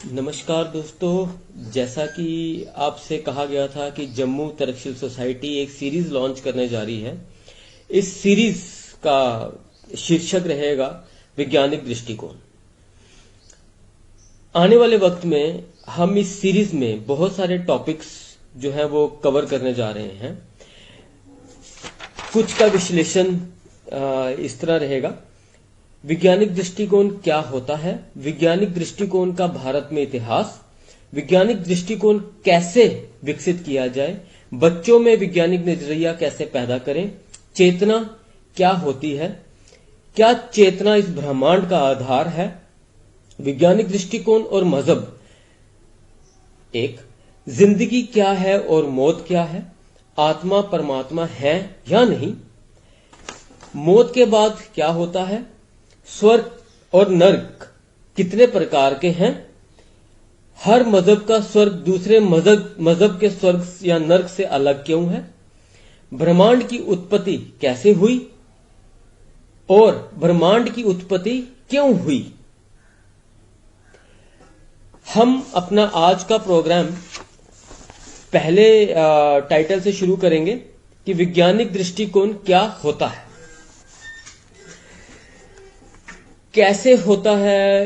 नमस्कार दोस्तों, जैसा कि आपसे कहा गया था कि जम्मू तरक्शिल सोसाइटी एक सीरीज लॉन्च करने जा रही है। इस सीरीज का शीर्षक रहेगा वैज्ञानिक दृष्टिकोण। आने वाले वक्त में हम इस सीरीज में बहुत सारे टॉपिक्स जो है वो कवर करने जा रहे हैं। कुछ का विश्लेषण इस तरह रहेगा। वैज्ञानिक दृष्टिकोण क्या होता है, वैज्ञानिक दृष्टिकोण का भारत में इतिहास, वैज्ञानिक दृष्टिकोण कैसे विकसित किया जाए, बच्चों में वैज्ञानिक नजरिया कैसे पैदा करें, चेतना क्या होती है, क्या चेतना इस ब्रह्मांड का आधार है, वैज्ञानिक दृष्टिकोण और मजहब, एक जिंदगी क्या है और मौत क्या है, आत्मा परमात्मा है या नहीं, मौत के बाद क्या होता है, स्वर्ग और नरक कितने प्रकार के हैं, हर मजहब का स्वर्ग दूसरे मजहब के स्वर्ग या नरक से अलग क्यों है, ब्रह्मांड की उत्पत्ति कैसे हुई और ब्रह्मांड की उत्पत्ति क्यों हुई। हम अपना आज का प्रोग्राम पहले टाइटल से शुरू करेंगे कि वैज्ञानिक दृष्टिकोण क्या होता है, कैसे होता है,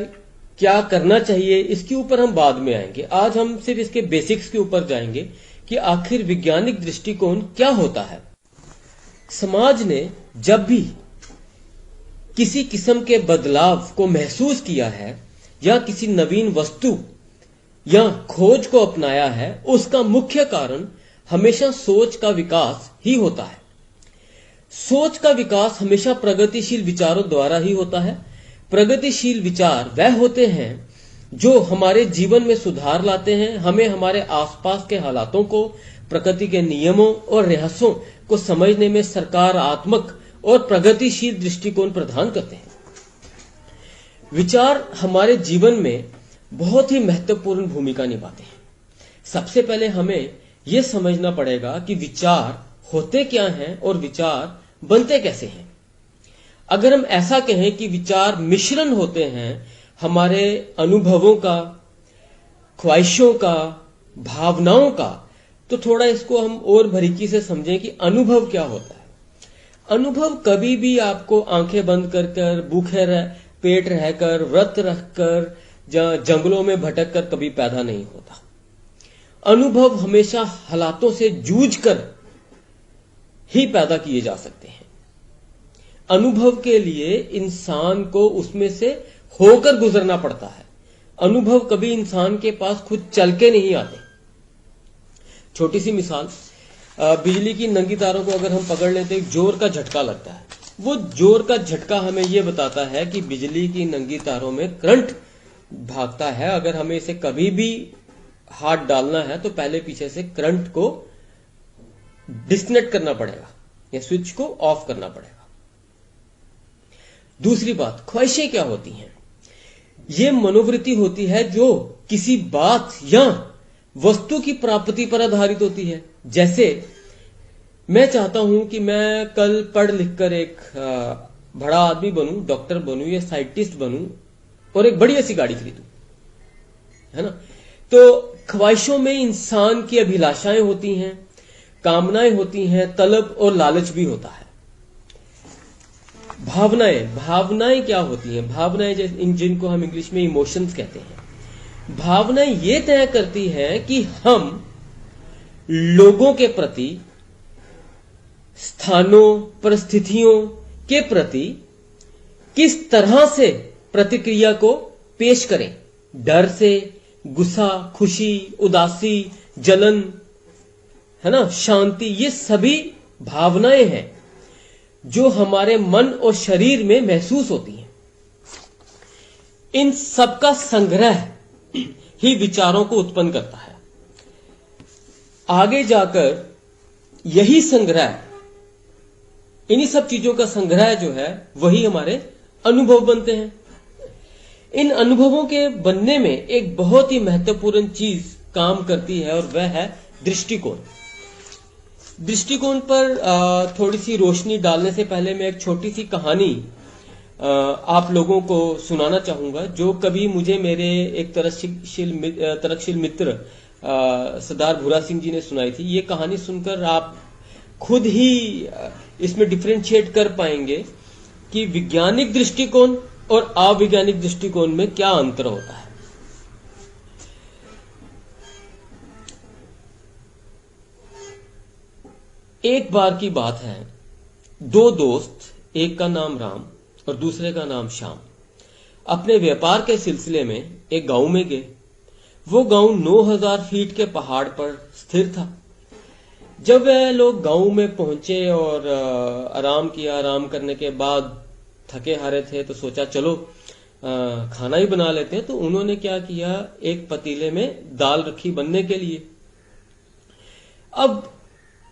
क्या करना चाहिए, इसके ऊपर हम बाद में आएंगे। आज हम सिर्फ इसके बेसिक्स के ऊपर जाएंगे कि आखिर वैज्ञानिक दृष्टिकोण क्या होता है। समाज ने जब भी किसी किस्म के बदलाव को महसूस किया है या किसी नवीन वस्तु या खोज को अपनाया है, उसका मुख्य कारण हमेशा सोच का विकास ही होता है। सोच का विकास हमेशा प्रगतिशील विचारों द्वारा ही होता है। प्रगतिशील विचार वह होते हैं जो हमारे जीवन में सुधार लाते हैं, हमें हमारे आसपास के हालातों को, प्रकृति के नियमों और रहस्यों को समझने में सकारात्मक और प्रगतिशील दृष्टिकोण प्रदान करते हैं। विचार हमारे जीवन में बहुत ही महत्वपूर्ण भूमिका निभाते हैं। सबसे पहले हमें यह समझना पड़ेगा कि विचार होते क्या हैं और विचार बनते कैसे हैं। अगर हम ऐसा कहें कि विचार मिश्रण होते हैं हमारे अनुभवों का, ख्वाहिशों का, भावनाओं का, तो थोड़ा इसको हम और बारीकी से समझें कि अनुभव क्या होता है। अनुभव कभी भी आपको आंखें बंद कर भूखे पेट रहकर, व्रत रखकर, जंगलों में भटक कर कभी पैदा नहीं होता। अनुभव हमेशा हालातों से जूझकर ही पैदा किए जा सकते हैं। अनुभव के लिए इंसान को उसमें से होकर गुजरना पड़ता है। अनुभव कभी इंसान के पास खुद चल के नहीं आते। छोटी सी मिसाल, बिजली की नंगी तारों को अगर हम पकड़ लेते एक जोर का झटका लगता है। वो जोर का झटका हमें यह बताता है कि बिजली की नंगी तारों में करंट भागता है। अगर हमें इसे कभी भी हाथ डालना है तो पहले पीछे से करंट को डिस्कनेक्ट करना पड़ेगा या स्विच को ऑफ करना पड़ेगा। दूसरी बात, ख्वाहिशें क्या होती हैं? यह मनोवृत्ति होती है जो किसी बात या वस्तु की प्राप्ति पर आधारित होती है। जैसे मैं चाहता हूं कि मैं कल पढ़ लिखकर एक बड़ा आदमी बनूं, डॉक्टर बनूं या साइंटिस्ट बनूं और एक बढ़िया सी गाड़ी खरीदूं, है ना। तो ख्वाहिशों में इंसान की अभिलाषाएं होती हैं, कामनाएं होती हैं, तलब और लालच भी होता है। भावनाएं क्या होती हैं? भावनाएं जिनको हम इंग्लिश में इमोशंस कहते हैं। भावनाएं ये तय करती हैं कि हम लोगों के प्रति, स्थानों, परिस्थितियों के प्रति किस तरह से प्रतिक्रिया को पेश करें। डर से, गुस्सा, खुशी, उदासी, जलन, है ना, शांति, ये सभी भावनाएं हैं जो हमारे मन और शरीर में महसूस होती हैं। इन सब का संग्रह ही विचारों को उत्पन्न करता है। आगे जाकर यही संग्रह, इन्हीं सब चीजों का संग्रह जो है वही हमारे अनुभव बनते हैं। इन अनुभवों के बनने में एक बहुत ही महत्वपूर्ण चीज काम करती है और वह है दृष्टिकोण। दृष्टिकोण पर थोड़ी सी रोशनी डालने से पहले मैं एक छोटी सी कहानी आप लोगों को सुनाना चाहूंगा, जो कभी मुझे मेरे एक तरकशील मित्र सरदार भूरा सिंह जी ने सुनाई थी। ये कहानी सुनकर आप खुद ही इसमें डिफरेंशिएट कर पाएंगे कि वैज्ञानिक दृष्टिकोण और अवैज्ञानिक दृष्टिकोण में क्या अंतर होता है। एक बार की बात है, दो दोस्त, एक का नाम राम और दूसरे का नाम श्याम, अपने व्यापार के सिलसिले में एक गांव में गए। वो गांव 9000 फीट के पहाड़ पर स्थिर था। जब वह लोग गांव में पहुंचे और आराम किया, आराम करने के बाद थके हारे थे तो सोचा चलो खाना ही बना लेते हैं। तो उन्होंने क्या किया, एक पतीले में दाल रखी बनने के लिए। अब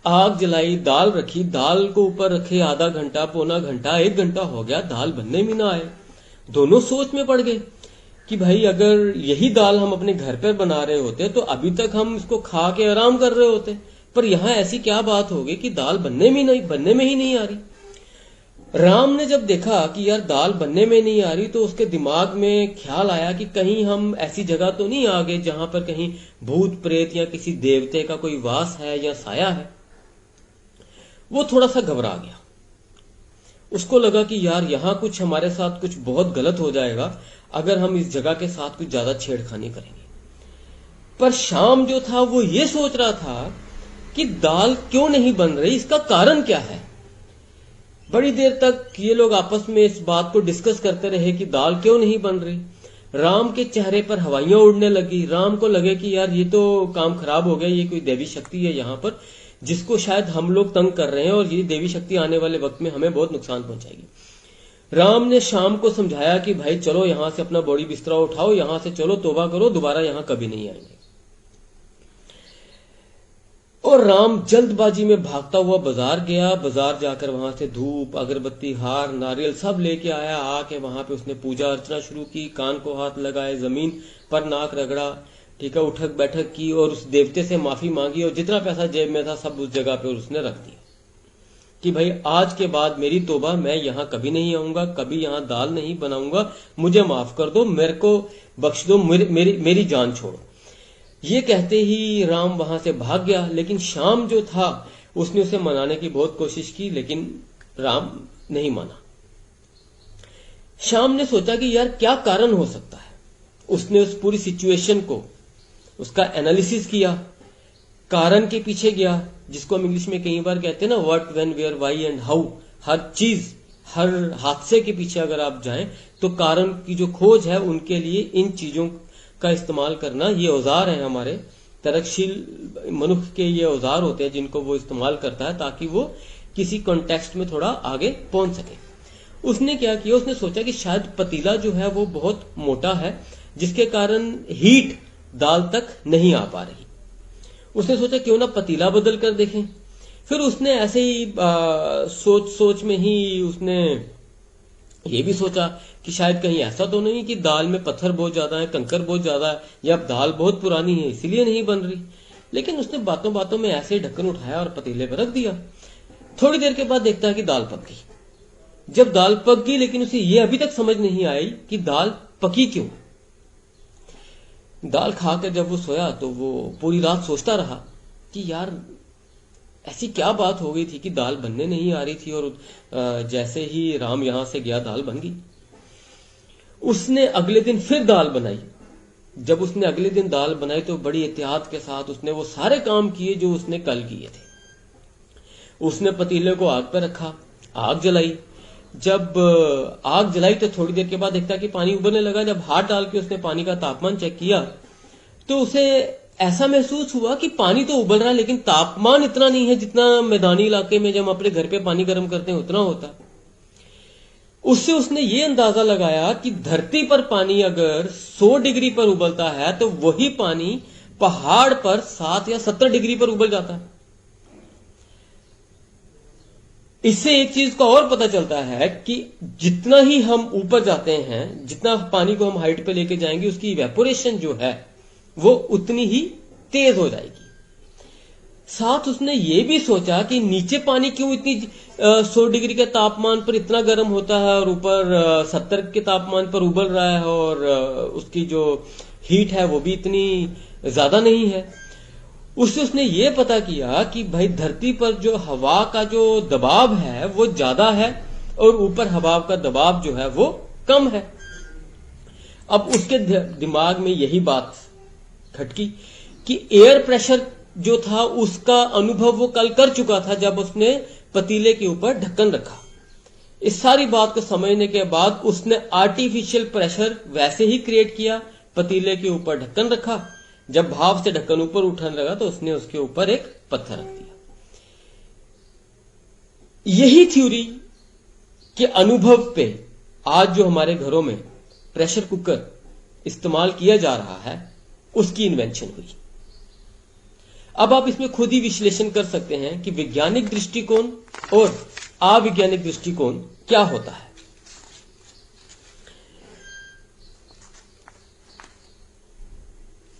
आग जलाई, दाल रखी, दाल को ऊपर रखे आधा घंटा, पौना घंटा, 1 घंटा हो गया, दाल बनने में ना आए। दोनों सोच में पड़ गए कि भाई अगर यही दाल हम अपने घर पर बना रहे होते तो अभी तक हम इसको खा के आराम कर रहे होते, पर यहां ऐसी क्या बात हो गई कि दाल बनने में ही नहीं आ रही। राम ने जब देखा कि यार दाल बनने में नहीं आ रही तो उसके दिमाग में ख्याल आया कि कहीं हम ऐसी जगह तो नहीं आ गए जहां पर कहीं भूत प्रेत या किसी देवते का कोई वास है या साया है। वो थोड़ा सा घबरा गया। उसको लगा कि यार यहां कुछ हमारे साथ कुछ बहुत गलत हो जाएगा अगर हम इस जगह के साथ कुछ ज्यादा छेड़खानी करेंगे। पर श्याम जो था वो ये सोच रहा था कि दाल क्यों नहीं बन रही, इसका कारण क्या है। बड़ी देर तक ये लोग आपस में इस बात को डिस्कस करते रहे कि दाल क्यों नहीं बन रही। राम के चेहरे पर हवाइयां उड़ने लगी। राम को लगे कि यार ये तो काम खराब हो गया, ये कोई देवी शक्ति है यहाँ पर जिसको शायद हम लोग तंग कर रहे हैं और ये देवी शक्ति आने वाले वक्त में हमें बहुत नुकसान पहुंचाएगी। राम ने श्याम को समझाया कि भाई चलो यहां से अपना बॉडी बिस्तरा उठाओ, यहां से चलो, तौबा करो, दोबारा यहां कभी नहीं आएंगे। और राम जल्दबाजी में भागता हुआ बाजार गया। बाजार जाकर वहां से धूप, अगरबत्ती, हार, नारियल सब लेके आया। आके वहां पे उसने पूजा अर्चना शुरू की, कान को हाथ लगाए, जमीन पर नाक रगड़ा, ठीक है, उठक बैठक की और उस देवते से माफी मांगी और जितना पैसा जेब में था सब उस जगह पे उसने रख दिया कि भाई आज के बाद मेरी तौबा, मैं यहां कभी नहीं आऊंगा, कभी यहां दाल नहीं बनाऊंगा, मुझे माफ कर दो, मेरे को बख्श दो, मेरी जान छोड़ो। ये कहते ही राम वहां से भाग गया। लेकिन श्याम जो था उसने उसे मनाने की बहुत कोशिश की, लेकिन राम नहीं माना। श्याम ने सोचा कि यार क्या कारण हो सकता है। उसने उस पूरी सिचुएशन को, उसका एनालिसिस किया, कारण के पीछे गया, जिसको हम इंग्लिश में कई बार कहते हैं ना, what, when, where, why and how. हर चीज, हर हादसे के पीछे अगर आप जाएं तो कारण की जो खोज है, उनके लिए इन चीजों का इस्तेमाल करना, ये औजार है हमारे तरकशील मनुष्य के, ये औजार होते हैं जिनको वो इस्तेमाल करता है ताकि वो किसी कॉन्टेक्स्ट में थोड़ा आगे पहुंच सके। उसने क्या किया, उसने सोचा कि शायद पतीला जो है वो बहुत मोटा है जिसके कारण हीट दाल तक नहीं आ पा रही। उसने सोचा क्यों ना पतीला बदल कर देखें। फिर उसने ऐसे ही सोच में ही उसने ये भी सोचा कि शायद कहीं ऐसा तो नहीं कि दाल में पत्थर बहुत ज्यादा है, कंकर बहुत ज्यादा है, या दाल बहुत पुरानी है इसीलिए नहीं बन रही। लेकिन उसने बातों बातों में ऐसे ढक्कन उठाया और पतीले पर रख दिया। थोड़ी देर के बाद देखता है कि दाल पक गई। जब दाल पक गई, लेकिन उसे ये अभी तक समझ नहीं आई कि दाल पकी क्यों। दाल खाकर जब वो सोया तो वो पूरी रात सोचता रहा कि यार ऐसी क्या बात हो गई थी कि दाल बनने नहीं आ रही थी और जैसे ही राम यहां से गया दाल बन गई। उसने अगले दिन फिर दाल बनाई। जब उसने अगले दिन दाल बनाई तो बड़ी एहतियात के साथ उसने वो सारे काम किए जो उसने कल किए थे। उसने पतीले को आग पर रखा, आग जलाई। जब आग जलाई तो थोड़ी देर के बाद देखता कि पानी उबलने लगा। जब हाथ डाल के उसने पानी का तापमान चेक किया तो उसे ऐसा महसूस हुआ कि पानी तो उबल रहा है लेकिन तापमान इतना नहीं है जितना मैदानी इलाके में जब हम अपने घर पे पानी गर्म करते हैं उतना होता। उससे उसने ये अंदाजा लगाया कि धरती पर पानी अगर 100 डिग्री पर उबलता है तो वही पानी पहाड़ पर 7 या 70 डिग्री पर उबल जाता है। इससे एक चीज का और पता चलता है कि जितना ही हम ऊपर जाते हैं, जितना पानी को हम हाइट पे लेके जाएंगे, उसकी इवेपोरेशन जो है वो उतनी ही तेज हो जाएगी। साथ उसने ये भी सोचा कि नीचे पानी क्यों इतनी 100 डिग्री के तापमान पर इतना गर्म होता है और ऊपर 70 के तापमान पर उबल रहा है और उसकी जो हीट है वो भी इतनी ज्यादा नहीं है। उससे उसने ये पता किया कि भाई धरती पर जो हवा का जो दबाव है वो ज्यादा है और ऊपर हवा का दबाव जो है वो कम है। अब उसके दिमाग में यही बात खटकी कि एयर प्रेशर जो था उसका अनुभव वो कल कर चुका था जब उसने पतीले के ऊपर ढक्कन रखा। इस सारी बात को समझने के बाद उसने आर्टिफिशियल प्रेशर वैसे ही क्रिएट किया, पतीले के ऊपर ढक्कन रखा। जब भाप से ढक्कन ऊपर उठने लगा तो उसने उसके ऊपर एक पत्थर रख दिया। यही थ्योरी के अनुभव पे आज जो हमारे घरों में प्रेशर कुकर इस्तेमाल किया जा रहा है उसकी इन्वेंशन हुई। अब आप इसमें खुद ही विश्लेषण कर सकते हैं कि वैज्ञानिक दृष्टिकोण और अवैज्ञानिक दृष्टिकोण क्या होता है।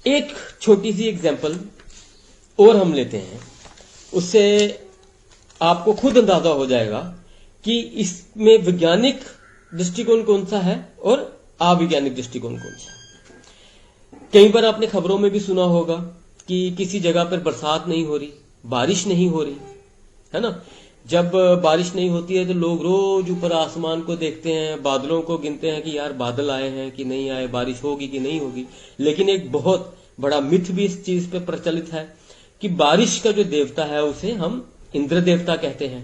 एक छोटी सी एग्जांपल और हम लेते हैं, उससे आपको खुद अंदाजा हो जाएगा कि इसमें वैज्ञानिक दृष्टिकोण कौन सा है और अवैज्ञानिक दृष्टिकोण कौन सा है। कई बार आपने खबरों में भी सुना होगा कि किसी जगह पर बरसात नहीं हो रही, बारिश नहीं हो रही, है ना। जब बारिश नहीं होती है तो लोग रोज ऊपर आसमान को देखते हैं, बादलों को गिनते हैं कि यार बादल आए हैं कि नहीं आए, बारिश होगी कि नहीं होगी। लेकिन एक बहुत बड़ा मिथ भी इस चीज पे प्रचलित है कि बारिश का जो देवता है उसे हम इंद्र देवता कहते हैं,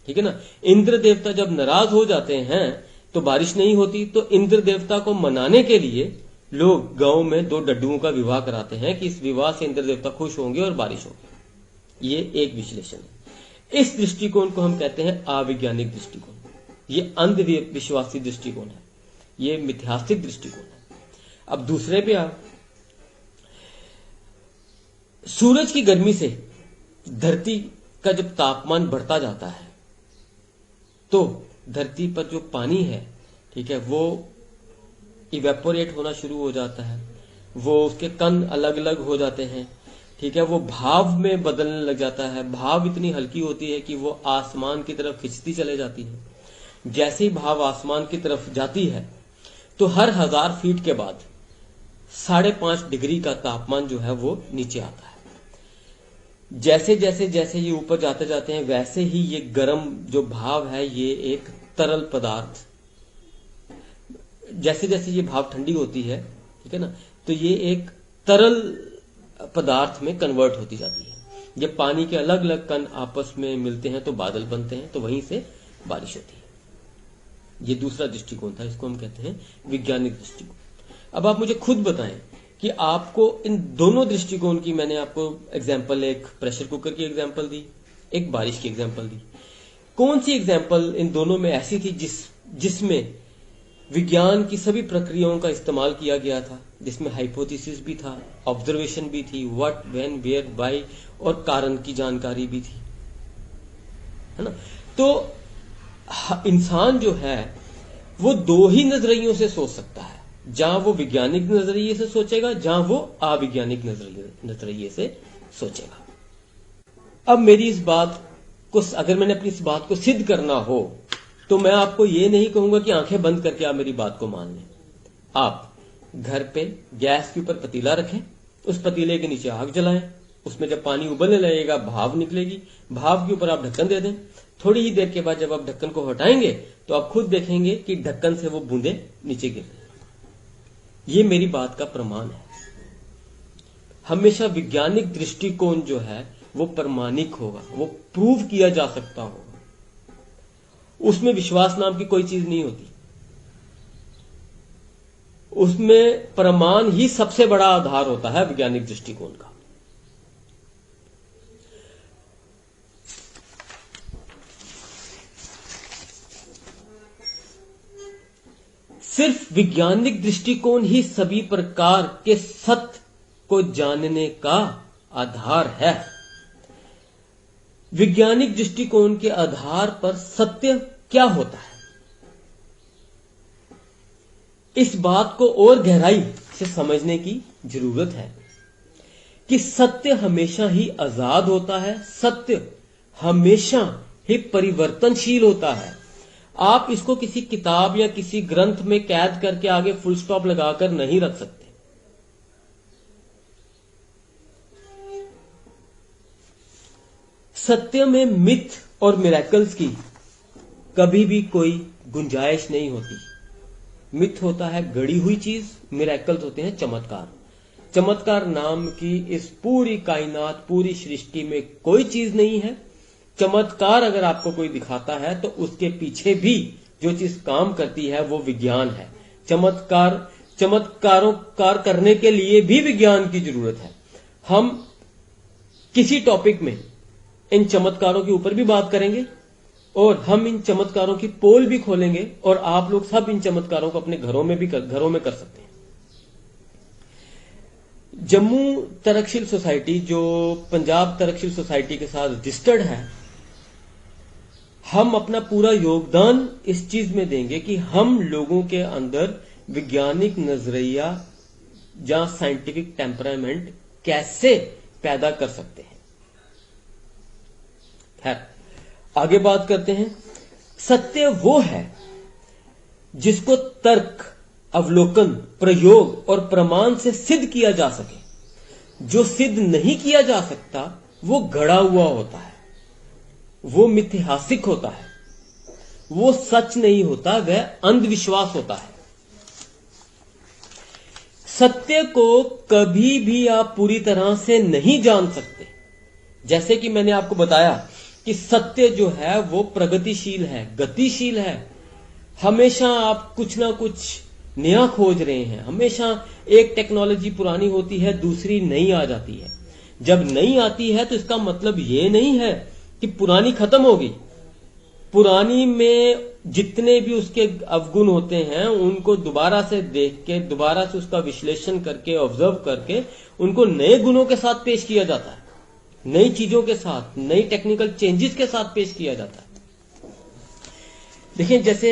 ठीक है ना। इंद्र देवता जब नाराज हो जाते हैं तो बारिश नहीं होती, तो इंद्र देवता को मनाने के लिए लोग गांव में 2 डड्डुओं का विवाह कराते हैं कि इस विवाह से इंद्र देवता खुश होंगे और बारिश होगी। ये एक विश्लेषण है। इस दृष्टिकोण को हम कहते हैं अवैज्ञानिक दृष्टिकोण। ये अंधविश्वासी दृष्टिकोण है, ये मिथ्यास्तिक दृष्टिकोण है। अब दूसरे पे आप सूरज की गर्मी से धरती का जब तापमान बढ़ता जाता है तो धरती पर जो पानी है, ठीक है, वो इवेपोरेट होना शुरू हो जाता है, वो उसके कण अलग अलग हो जाते हैं, ठीक है, वो भाप में बदलने लग जाता है। भाप इतनी हल्की होती है कि वो आसमान की तरफ खिंचती चले जाती है। जैसे ही भाप आसमान की तरफ जाती है तो हर 1000 फीट के बाद 5.5 डिग्री का तापमान जो है वो नीचे आता है। जैसे जैसे जैसे ये ऊपर जाते जाते हैं वैसे ही ये गर्म जो भाप है ये एक तरल पदार्थ, जैसे जैसे ये भाप ठंडी होती है, ठीक है ना, तो ये एक तरल पदार्थ में कन्वर्ट होती जाती है। ये पानी के अलग अलग कण आपस में मिलते हैं तो बादल बनते हैं, तो वहीं से बारिश होती है। ये दूसरा दृष्टिकोण था, इसको हम कहते हैं वैज्ञानिक दृष्टिकोण। अब आप मुझे खुद बताएं कि आपको इन दोनों दृष्टिकोण की, मैंने आपको एग्जाम्पल, एक प्रेशर कुकर की एग्जाम्पल दी, एक बारिश की एग्जाम्पल दी, कौन सी एग्जाम्पल इन दोनों में ऐसी थी जिसमें विज्ञान की सभी प्रक्रियाओं का इस्तेमाल किया गया था, जिसमें हाइपोथेसिस भी था, ऑब्जर्वेशन भी थी, व्हाट, व्हेन, वेयर, बाय और कारण की जानकारी भी थी, है ना। तो इंसान जो है वो 2 ही नजरियों से सोच सकता है, जहां वो वैज्ञानिक नजरिए से सोचेगा, जहां वो अवैज्ञानिक नजरिए से सोचेगा। अब मेरी इस बात को, अगर मैंने अपनी इस बात को सिद्ध करना हो तो मैं आपको ये नहीं कहूंगा कि आंखें बंद करके आप मेरी बात को मान लें। आप घर पे गैस के ऊपर पतीला रखें, उस पतीले के नीचे आग जलाएं, उसमें जब पानी उबलने लगेगा भाप निकलेगी, भाप के ऊपर आप ढक्कन दे दें। थोड़ी ही देर के बाद जब आप ढक्कन को हटाएंगे तो आप खुद देखेंगे कि ढक्कन से वो बूंदें नीचे गिर रही। ये मेरी बात का प्रमाण है। हमेशा वैज्ञानिक दृष्टिकोण जो है वो प्रमाणिक होगा, वो प्रूव किया जा सकता होगा, उसमें विश्वास नाम की कोई चीज नहीं होती। उसमें प्रमाण ही सबसे बड़ा आधार होता है वैज्ञानिक दृष्टिकोण का। सिर्फ वैज्ञानिक दृष्टिकोण ही सभी प्रकार के सत्य को जानने का आधार है। वैज्ञानिक दृष्टिकोण के आधार पर सत्य क्या होता है, इस बात को और गहराई से समझने की जरूरत है कि सत्य हमेशा ही आजाद होता है, सत्य हमेशा ही परिवर्तनशील होता है। आप इसको किसी किताब या किसी ग्रंथ में कैद करके आगे फुल स्टॉप लगाकर नहीं रख सकते। सत्य में मिथ और मिरेकल्स की कभी भी कोई गुंजाइश नहीं होती। मिथ होता है गढ़ी हुई चीज, मिरेकल्स होते हैं चमत्कार। चमत्कार नाम की इस पूरी कायनात, पूरी सृष्टि में कोई चीज नहीं है। चमत्कार अगर आपको कोई दिखाता है तो उसके पीछे भी जो चीज काम करती है वो विज्ञान है। चमत्कारों करने के लिए भी विज्ञान की जरूरत है। हम किसी टॉपिक में इन चमत्कारों के ऊपर भी बात करेंगे और हम इन चमत्कारों की पोल भी खोलेंगे और आप लोग सब इन चमत्कारों को अपने घरों में कर सकते हैं। जम्मू तरकशील सोसाइटी जो पंजाब तरकशील सोसाइटी के साथ रजिस्टर्ड है, हम अपना पूरा योगदान इस चीज में देंगे कि हम लोगों के अंदर वैज्ञानिक नजरिया या साइंटिफिक टेम्परामेंट कैसे पैदा कर सकते हैं। खैर, आगे बात करते हैं। सत्य वो है जिसको तर्क, अवलोकन, प्रयोग और प्रमाण से सिद्ध किया जा सके। जो सिद्ध नहीं किया जा सकता वो गढ़ा हुआ होता है, वो मिथ्यासिक होता है, वो सच नहीं होता, वह अंधविश्वास होता है। सत्य को कभी भी आप पूरी तरह से नहीं जान सकते। जैसे कि मैंने आपको बताया कि सत्य जो है वो प्रगतिशील है, गतिशील है। हमेशा आप कुछ ना कुछ नया खोज रहे हैं। हमेशा एक टेक्नोलॉजी पुरानी होती है, दूसरी नई आ जाती है। जब नई आती है तो इसका मतलब ये नहीं है कि पुरानी खत्म हो गई। पुरानी में जितने भी उसके अवगुण होते हैं उनको दोबारा से देख के, दोबारा से उसका विश्लेषण करके, ऑब्जर्व करके उनको नए गुणों के साथ पेश किया जाता है। नई चीजों के साथ, नई टेक्निकल चेंजेस के साथ पेश किया जाता है। देखिए, जैसे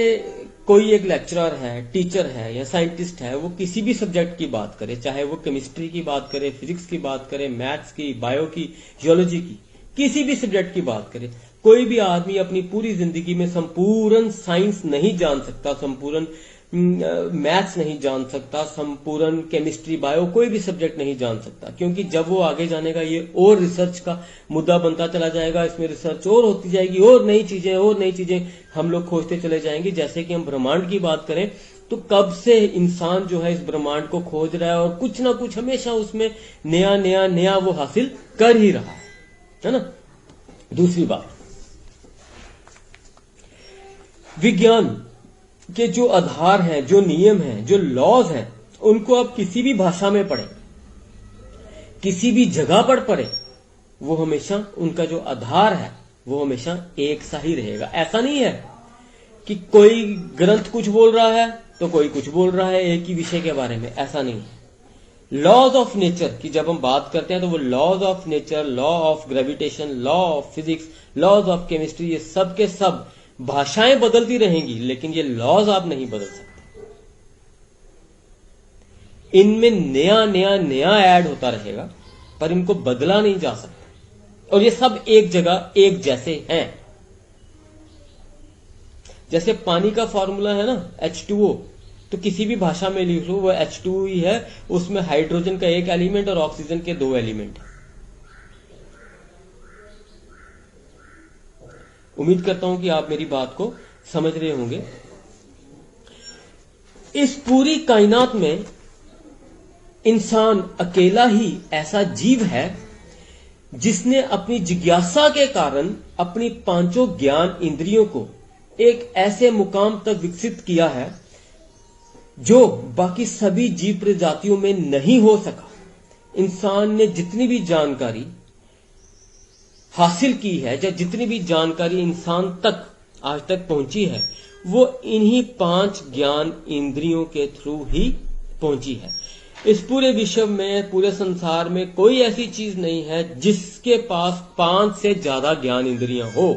कोई एक लेक्चरर है, टीचर है या साइंटिस्ट है, वो किसी भी सब्जेक्ट की बात करे, चाहे वो केमिस्ट्री की बात करे, फिजिक्स की बात करे, मैथ्स की, बायो की, जियोलॉजी की, किसी भी सब्जेक्ट की बात करे। कोई भी आदमी अपनी पूरी जिंदगी में संपूर्ण साइंस नहीं जान सकता, संपूर्ण मैथ्स नहीं जान सकता, संपूर्ण केमिस्ट्री, बायो, कोई भी सब्जेक्ट नहीं जान सकता। क्योंकि जब वो आगे जाने का ये और रिसर्च का मुद्दा बनता चला जाएगा, इसमें रिसर्च और होती जाएगी, और नई चीजें हम लोग खोजते चले जाएंगे। जैसे कि हम ब्रह्मांड की बात करें तो कब से इंसान जो है इस ब्रह्मांड को खोज रहा है और कुछ ना कुछ हमेशा उसमें नया वो हासिल कर ही रहा है ना। दूसरी बात, विज्ञान के जो आधार हैं, जो नियम हैं, जो लॉज हैं, उनको आप किसी भी भाषा में पढ़ें, किसी भी जगह पर पढ़ें, वो हमेशा उनका जो आधार है वो हमेशा एक सा ही रहेगा। ऐसा नहीं है कि कोई ग्रंथ कुछ बोल रहा है तो कोई कुछ बोल रहा है एक ही विषय के बारे में, ऐसा नहीं है। लॉज ऑफ नेचर की जब हम बात करते हैं तो वो laws of nature, law of gravitation, law of physics, laws of chemistry, ये सब के सब भाषाएं बदलती रहेंगी लेकिन ये लॉज आप नहीं बदल सकते। इनमें नया ऐड होता रहेगा पर इनको बदला नहीं जा सकता। और ये सब एक जगह एक जैसे हैं। जैसे पानी का फॉर्मूला है ना H2O, तो किसी भी भाषा में लिख लो वो H2O ही है, उसमें हाइड्रोजन का एक एलिमेंट और ऑक्सीजन के 2 एलिमेंट। उम्मीद करता हूं कि आप मेरी बात को समझ रहे होंगे। इस पूरी कायनात में इंसान अकेला ही ऐसा जीव है जिसने अपनी जिज्ञासा के कारण अपनी 5 ज्ञान इंद्रियों को एक ऐसे मुकाम तक विकसित किया है जो बाकी सभी जीव प्रजातियों में नहीं हो सका। इंसान ने जितनी भी जानकारी हासिल की है या जितनी भी जानकारी इंसान तक आज तक पहुंची है वो इन्हीं 5 ज्ञान इंद्रियों के थ्रू ही पहुंची है। इस पूरे विश्व में, पूरे संसार में कोई ऐसी चीज नहीं है जिसके पास 5 से ज्यादा ज्ञान इंद्रियां हो।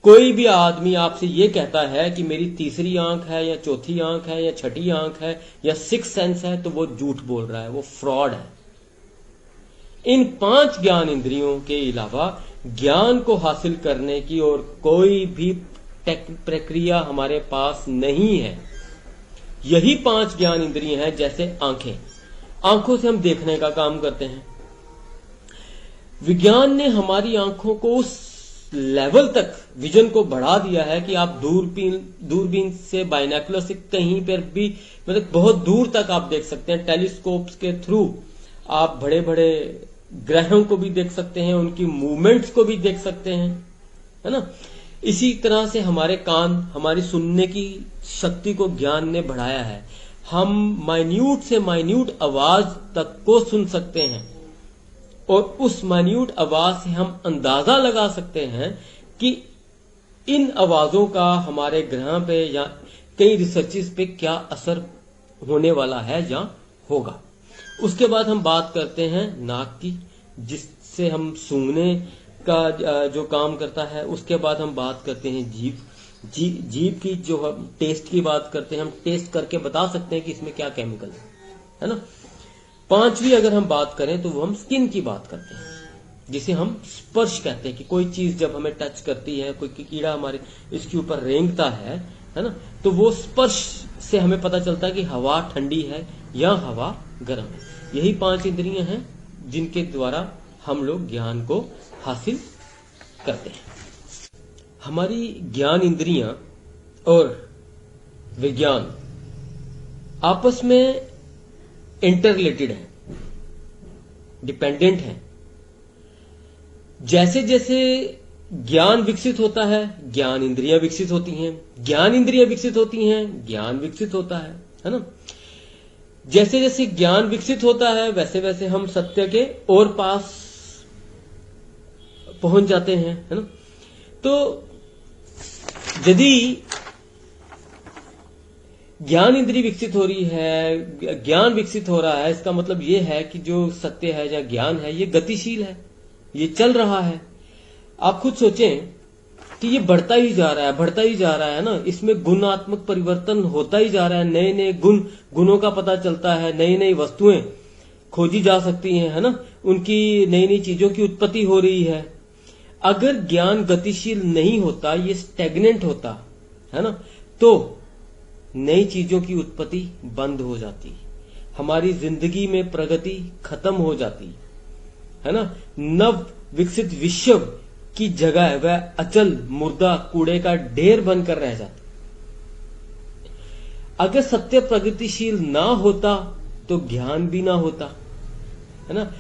कोई भी आदमी आपसे ये कहता है कि मेरी तीसरी आंख है या चौथी आंख है या छठी आंख है या 6th सेंस है तो वो झूठ बोल रहा है, वो फ्रॉड है। इन 5 ज्ञान इंद्रियों के अलावा ज्ञान को हासिल करने की और कोई भी प्रक्रिया हमारे पास नहीं है। यही 5 ज्ञान इंद्रियां हैं। जैसे आंखें, आंखों से हम देखने का काम करते हैं। विज्ञान ने हमारी आंखों को उस लेवल तक विजन को बढ़ा दिया है कि आप दूरबीन से, बाइनोकुलर से कहीं पर भी, मतलब बहुत दूर तक आप देख सकते हैं। टेलीस्कोप्स के थ्रू आप बड़े बड़े ग्रहों को भी देख सकते हैं, उनकी मूवमेंट्स को भी देख सकते हैं, है ना। इसी तरह से हमारे कान, हमारी सुनने की शक्ति को ज्ञान ने बढ़ाया है। हम माइन्यूट से माइन्यूट आवाज तक को सुन सकते हैं और उस माइन्यूट आवाज से हम अंदाजा लगा सकते हैं कि इन आवाजों का हमारे ग्रह पे या कई रिसर्चेस पे क्या असर होने वाला है या होगा। उसके बाद हम बात करते हैं नाक की, जिससे हम सूंघने का जो काम करता है। उसके बाद हम बात करते हैं जीभ की, जो हम टेस्ट की बात करते हैं। हम टेस्ट करके बता सकते हैं कि इसमें क्या केमिकल है ना। 5वीं अगर हम बात करें तो वो हम स्किन की बात करते हैं, जिसे हम स्पर्श कहते हैं कि कोई चीज जब हमें टच करती है, कोई कीड़ा हमारे इसके ऊपर रेंगता है ना, तो वो स्पर्श से हमें पता चलता है कि हवा ठंडी है या हवा गर्म है। यही 5 इंद्रियां हैं जिनके द्वारा हम लोग ज्ञान को हासिल करते हैं। हमारी ज्ञान इंद्रियां और विज्ञान आपस में इंटररिलेटेड है, डिपेंडेंट है। जैसे जैसे ज्ञान विकसित होता है, ज्ञान इंद्रियां विकसित होती हैं, ज्ञान इंद्रियां विकसित होती हैं, ज्ञान विकसित होता है ना। जैसे जैसे ज्ञान विकसित होता है वैसे वैसे हम सत्य के और पास पहुंच जाते हैं, है ना। तो यदि ज्ञान इंद्रिय विकसित हो रही है, ज्ञान विकसित हो रहा है, इसका मतलब यह है कि जो सत्य है या ज्ञान है ये गतिशील है, ये चल रहा है। आप खुद सोचें कि ये बढ़ता ही जा रहा है, बढ़ता ही जा रहा है ना। इसमें गुणात्मक परिवर्तन होता ही जा रहा है, नए नए गुणों का पता चलता है, नई नई वस्तुएं खोजी जा सकती हैं, है ना। उनकी नई नई चीजों की उत्पत्ति हो रही है। अगर ज्ञान गतिशील नहीं होता, ये स्टेगनेंट होता, है ना, तो नई चीजों की उत्पत्ति बंद हो जाती, हमारी जिंदगी में प्रगति खत्म हो जाती, है ना। नव विकसित विश्व की जगह वह अचल मुर्दा कूड़े का ढेर बनकर रह जाती। अगर सत्य प्रगतिशील ना होता तो ज्ञान भी ना होता, है ना।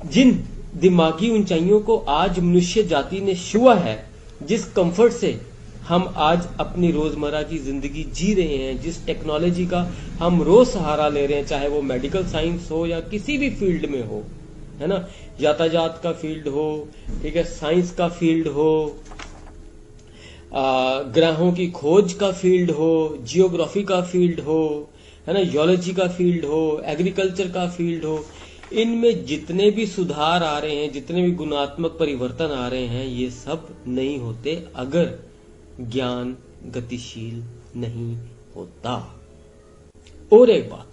जिन दिमागी ऊंचाइयों को आज मनुष्य जाति ने छुआ है, जिस कंफर्ट से हम आज अपनी रोजमर्रा की जिंदगी जी रहे हैं, जिस टेक्नोलॉजी का हम रोज सहारा ले रहे हैं, चाहे वो मेडिकल साइंस हो या किसी भी फील्ड में हो, है ना, यातायात का फील्ड हो, ठीक है, साइंस का फील्ड हो, ग्रहों की खोज का फील्ड हो, जियोग्राफी का फील्ड हो, है ना, जियोलॉजी का फील्ड हो, एग्रीकल्चर का फील्ड हो, इनमें जितने भी सुधार आ रहे हैं, जितने भी गुणात्मक परिवर्तन आ रहे हैं, ये सब नहीं होते अगर ज्ञान गतिशील नहीं होता। और एक बात,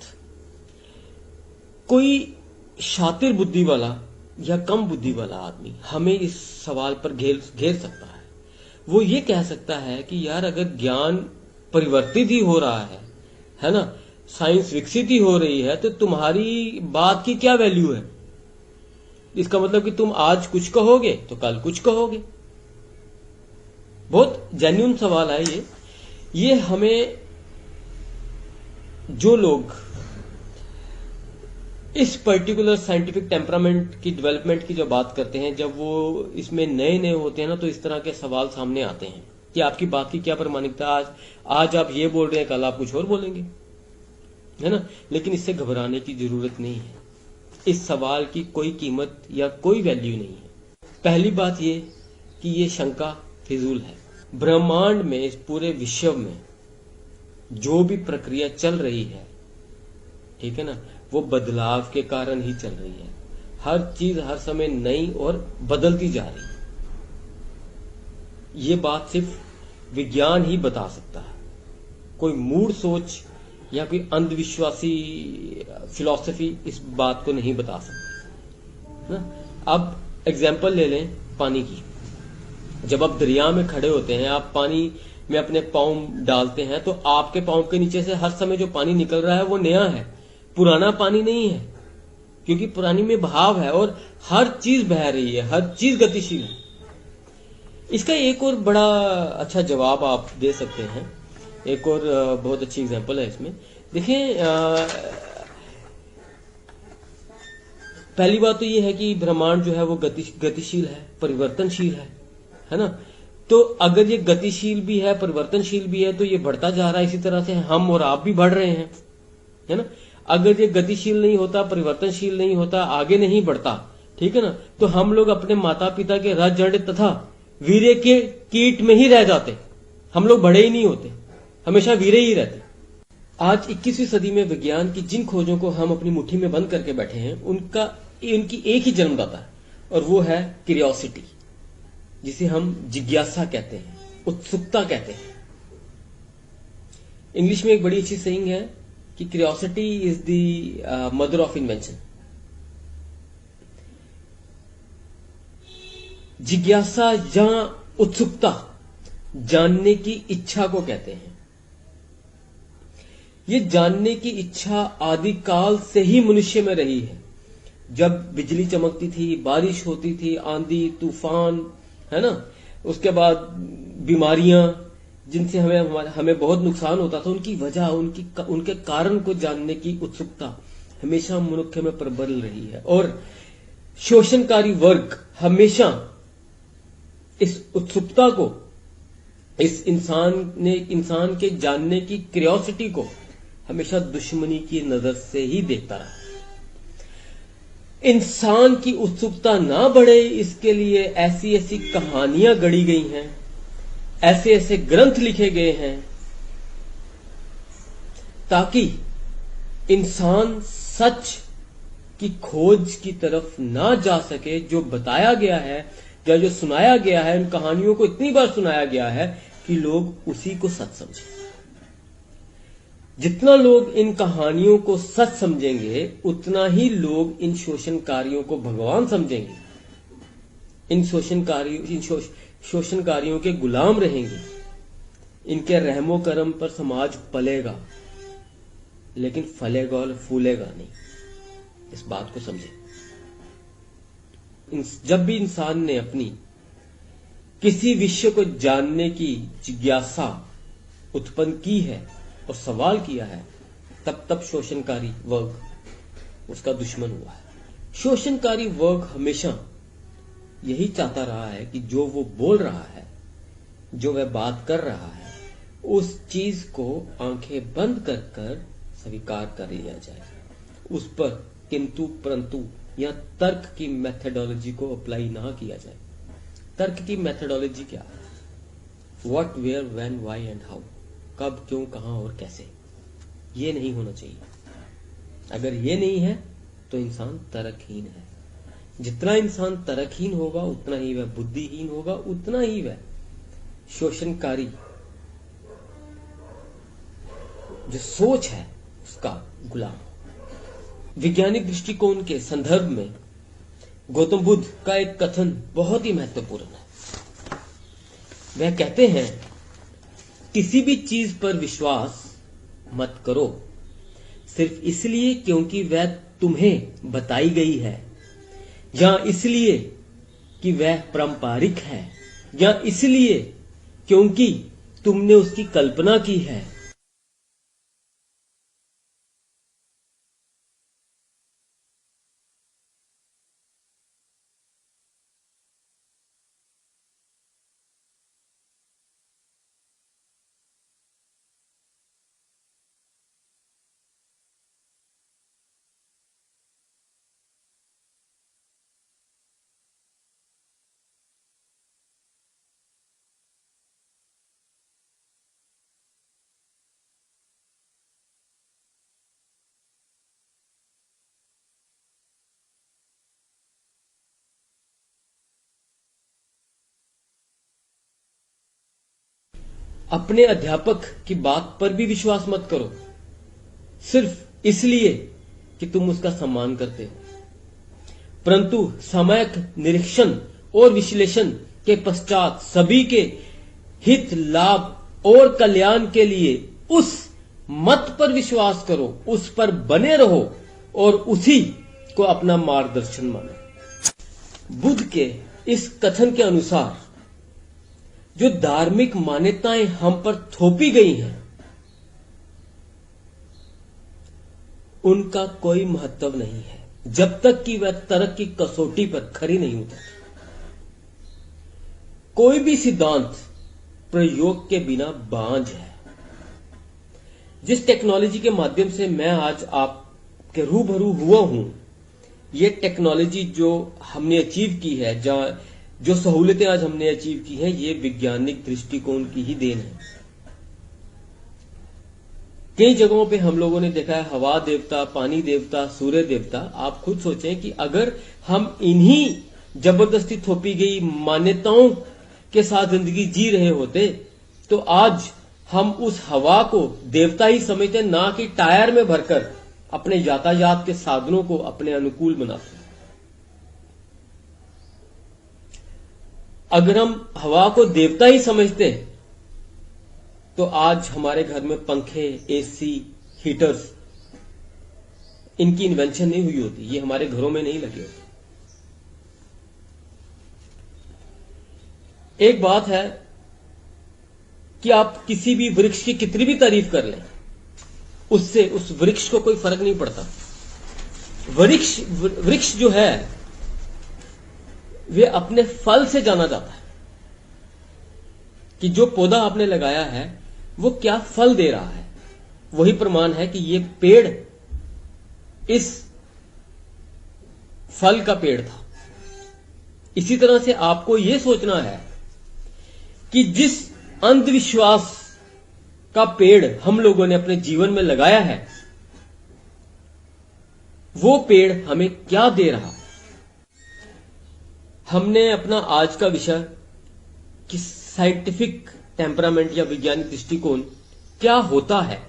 कोई शातिर बुद्धि वाला या कम बुद्धि वाला आदमी हमें इस सवाल पर घेर सकता है। वो ये कह सकता है कि यार अगर ज्ञान परिवर्तित ही हो रहा है ना, साइंस विकसित ही हो रही है, तो तुम्हारी बात की क्या वैल्यू है। इसका मतलब कि तुम आज कुछ कहोगे तो कल कुछ कहोगे। बहुत जेन्युइन सवाल है ये हमें, जो लोग इस पर्टिकुलर साइंटिफिक टेम्परामेंट की डेवलपमेंट की जो बात करते हैं, जब वो इसमें नए नए होते हैं ना, तो इस तरह के सवाल सामने आते हैं कि आपकी बात की क्या प्रामाणिकता। आज आप ये बोल रहे हैं, कल आप कुछ और बोलेंगे, है ना। लेकिन इससे घबराने की जरूरत नहीं है। इस सवाल की कोई कीमत या कोई वैल्यू नहीं है। पहली बात ये कि ये शंका फिजूल है। ब्रह्मांड में, इस पूरे विश्व में जो भी प्रक्रिया चल रही है, ठीक है ना, वो बदलाव के कारण ही चल रही है। हर चीज हर समय नई और बदलती जा रही है। ये बात सिर्फ विज्ञान ही बता सकता है। कोई मूढ़ सोच या कोई अंधविश्वासी फिलॉसफी इस बात को नहीं बता सकती ना। अब एग्जाम्पल ले लें पानी की। जब आप दरिया में खड़े होते हैं, आप पानी में अपने पाँव डालते हैं, तो आपके पाँव के नीचे से हर समय जो पानी निकल रहा है वो नया है, पुराना पानी नहीं है, क्योंकि पुरानी में बहाव है और हर चीज बह रही है, हर चीज गतिशील है। इसका एक और बड़ा अच्छा जवाब आप दे सकते हैं, एक और बहुत अच्छी एग्जांपल है इसमें। देखिए, पहली बात तो ये है कि ब्रह्मांड जो है वो गतिशील है, परिवर्तनशील है ना। तो अगर ये गतिशील भी है, परिवर्तनशील भी है, तो ये बढ़ता जा रहा है। इसी तरह से हम और आप भी बढ़ रहे हैं, है ना। अगर ये गतिशील नहीं होता, परिवर्तनशील नहीं होता, आगे नहीं बढ़ता, ठीक है ना, तो हम लोग अपने माता पिता के रज जड़ तथा वीर्य के कीट में ही रह जाते, हम लोग बड़े ही नहीं होते, हमेशा वीर्य ही रहते। आज 21वीं सदी में विज्ञान की जिन खोजों को हम अपनी मुट्ठी में बंद करके बैठे हैं, उनकी एक ही जन्मदाता है, और वो है क्यूरियोसिटी, जिसे हम जिज्ञासा कहते हैं, उत्सुकता कहते हैं। इंग्लिश में एक बड़ी अच्छी सेइंग है कि curiosity is the mother of invention. जिज्ञासा या उत्सुकता जानने की इच्छा को कहते हैं। ये जानने की इच्छा आदिकाल से ही मनुष्य में रही है। जब बिजली चमकती थी, बारिश होती थी, आंधी तूफान, है ना, उसके बाद बीमारियां जिनसे हमें बहुत नुकसान होता था, उनकी वजह, उनके कारण को जानने की उत्सुकता हमेशा मनुष्य में प्रबल रही है। और शोषणकारी वर्ग हमेशा इस उत्सुकता को, इस इंसान के जानने की क्यूरियोसिटी को हमेशा दुश्मनी की नजर से ही देखता रहा। इंसान की उत्सुकता ना बढ़े, इसके लिए ऐसी ऐसी कहानियां गढ़ी गई हैं, ऐसे ऐसे ग्रंथ लिखे गए हैं, ताकि इंसान सच की खोज की तरफ ना जा सके। जो बताया गया है या जो सुनाया गया है, इन कहानियों को इतनी बार सुनाया गया है कि लोग उसी को सच समझें। जितना लोग इन कहानियों को सच समझेंगे, उतना ही लोग इन शोषणकारियों को भगवान समझेंगे, इन शोषणकारियों के गुलाम रहेंगे। इनके रहमो करम पर समाज पलेगा, लेकिन फलेगा और फूलेगा नहीं। इस बात को समझें। जब भी इंसान ने अपनी किसी विषय को जानने की जिज्ञासा उत्पन्न की है और सवाल किया है, तब शोषणकारी वर्ग उसका दुश्मन हुआ है। शोषणकारी वर्ग हमेशा यही चाहता रहा है कि जो वो बोल रहा है, जो वह बात कर रहा है, उस चीज को आंखें बंद कर स्वीकार कर लिया जाए, उस पर किंतु परंतु या तर्क की मेथोडोलॉजी को अप्लाई ना किया जाए। तर्क की मेथोडोलॉजी क्या है? What, where, when, why and how, कब, क्यों, कहां और कैसे। ये नहीं होना चाहिए। अगर ये नहीं है तो इंसान तर्कहीन है। जितना इंसान तर्कहीन होगा, उतना ही वह बुद्धिहीन होगा, उतना ही वह शोषणकारी जो सोच है उसका गुलाम। वैज्ञानिक दृष्टिकोण के संदर्भ में गौतम बुद्ध का एक कथन बहुत ही महत्वपूर्ण है। वह कहते हैं, किसी भी चीज पर विश्वास मत करो सिर्फ इसलिए क्योंकि वह तुम्हें बताई गई है, या इसलिए कि वह पारंपरिक है, या इसलिए क्योंकि तुमने उसकी कल्पना की है। अपने अध्यापक की बात पर भी विश्वास मत करो सिर्फ इसलिए कि तुम उसका सम्मान करते हो, परंतु सामयिक निरीक्षण और विश्लेषण के पश्चात सभी के हित, लाभ और कल्याण के लिए उस मत पर विश्वास करो, उस पर बने रहो और उसी को अपना मार्गदर्शन मानो। बुद्ध के इस कथन के अनुसार जो धार्मिक मान्यताएं हम पर थोपी गई हैं, उनका कोई महत्व नहीं है जब तक कि वह तर्क की कसौटी पर खरी नहीं उतरती। कोई भी सिद्धांत प्रयोग के बिना बांझ है। जिस टेक्नोलॉजी के माध्यम से मैं आज आपके रूबरू हुआ हूं, ये टेक्नोलॉजी जो हमने अचीव की है, जो सहूलतें आज हमने अचीव की हैं, ये वैज्ञानिक दृष्टिकोण की ही देन है। कई जगहों पे हम लोगों ने देखा है हवा देवता, पानी देवता, सूर्य देवता। आप खुद सोचें कि अगर हम इन्हीं जबरदस्ती थोपी गई मान्यताओं के साथ जिंदगी जी रहे होते तो आज हम उस हवा को देवता ही समझते, ना कि टायर में भरकर अपने यातायात के साधनों को अपने अनुकूल बनाते। अगर हम हवा को देवता ही समझते तो आज हमारे घर में पंखे, एसी, हीटर्स, इनकी इन्वेंशन नहीं हुई होती, ये हमारे घरों में नहीं लगे होते। एक बात है कि आप किसी भी वृक्ष की कितनी भी तारीफ कर लें, उससे उस वृक्ष को कोई फर्क नहीं पड़ता। वृक्ष जो है वे अपने फल से जाना जाता है कि जो पौधा आपने लगाया है वो क्या फल दे रहा है। वही प्रमाण है कि ये पेड़ इस फल का पेड़ था। इसी तरह से आपको यह सोचना है कि जिस अंधविश्वास का पेड़ हम लोगों ने अपने जीवन में लगाया है, वो पेड़ हमें क्या दे रहा है। हमने अपना आज का विषय कि साइंटिफिक टेम्परामेंट या वैज्ञानिक दृष्टिकोण क्या होता है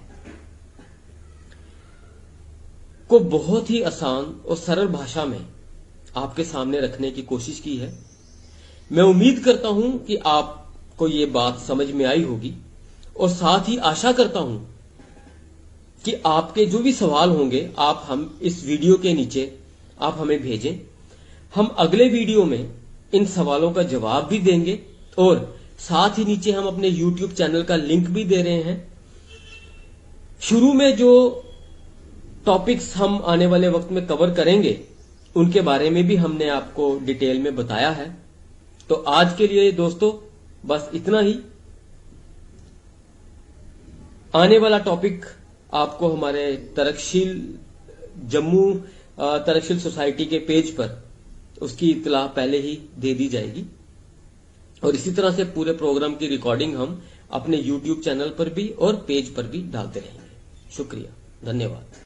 को बहुत ही आसान और सरल भाषा में आपके सामने रखने की कोशिश की है। मैं उम्मीद करता हूं कि आपको ये बात समझ में आई होगी और साथ ही आशा करता हूं कि आपके जो भी सवाल होंगे आप हम इस वीडियो के नीचे आप हमें भेजें। हम अगले वीडियो में इन सवालों का जवाब भी देंगे और साथ ही नीचे हम अपने YouTube चैनल का लिंक भी दे रहे हैं। शुरू में जो टॉपिक्स हम आने वाले वक्त में कवर करेंगे उनके बारे में भी हमने आपको डिटेल में बताया है। तो आज के लिए दोस्तों बस इतना ही। आने वाला टॉपिक आपको हमारे तरकशील जम्मू तरकशील सोसाइटी के पेज पर उसकी इत्तला पहले ही दे दी जाएगी और इसी तरह से पूरे प्रोग्राम की रिकॉर्डिंग हम अपने YouTube चैनल पर भी और पेज पर भी डालते रहेंगे। शुक्रिया, धन्यवाद।